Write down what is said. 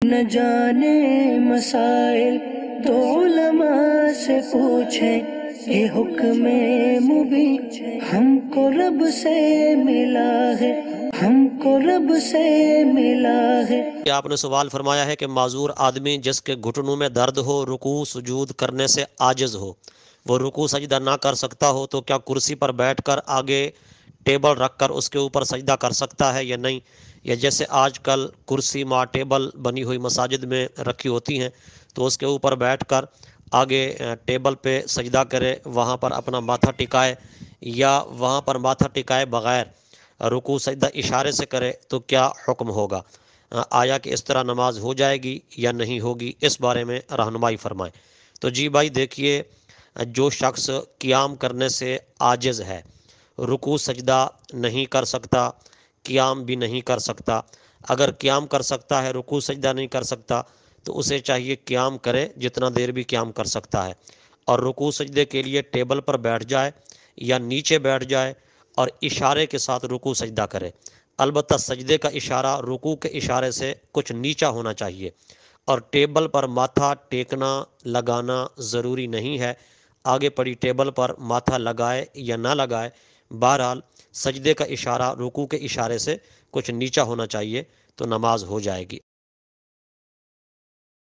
نہ جانے مسائل تو علماء سے پوچھیں، یہ حکم مبین ہم کو رب سے ملا ہے، ہم کو رب سے ملا ہے۔ آپ نے سوال فرمایا ہے کہ معذور آدمی جس کے گھٹنوں میں درد ہو، رکوع سجود کرنے سے عاجز ہو، وہ رکوع سجدہ نہ کر سکتا ہو تو کیا کرسی پر بیٹھ کر آگے ٹیبل رکھ کر اس کے اوپر سجدہ کر سکتا ہے یا نہیں؟ یا جیسے آج کل کرسی ماں ٹیبل بنی ہوئی مساجد میں رکھی ہوتی ہیں تو اس کے اوپر بیٹھ کر آگے ٹیبل پہ سجدہ کرے، وہاں پر اپنا ماتھا ٹکائے، یا وہاں پر ماتھا ٹکائے بغیر رکوع سجدہ اشارے سے کرے تو کیا حکم ہوگا؟ آیا کہ اس طرح نماز ہو جائے گی یا نہیں ہوگی؟ اس بارے میں رہنمائی فرمائیں۔ تو جی بھائی دیکھیے، جو شخص قیام کرنے سے عاجز ہے، رکوع سجدہ نہیں کر سکتا، قیام بھی نہیں کر سکتا، اگر قیام کر سکتا ہے رکوع سجدہ نہیں کر سکتا تو اسے چاہیے قیام کرے جتنا دیر بھی قیام کر سکتا ہے، اور رکوع سجدے کے لیے ٹیبل پر بیٹھ جائے یا نیچے بیٹھ جائے اور اشارے کے ساتھ رکوع سجدہ کرے۔ البتہ سجدے کا اشارہ رکوع کے اشارے سے کچھ نیچا ہونا چاہیے، اور ٹیبل پر ماتھا ٹیکنا لگانا ضروری نہیں ہے۔ آگے پڑی ٹیبل پر ماتھا لگائے یا نہ لگائے، بہرحال سجدے کا اشارہ رکوع کے اشارے سے کچھ نیچا ہونا چاہیے تو نماز ہو جائے گی۔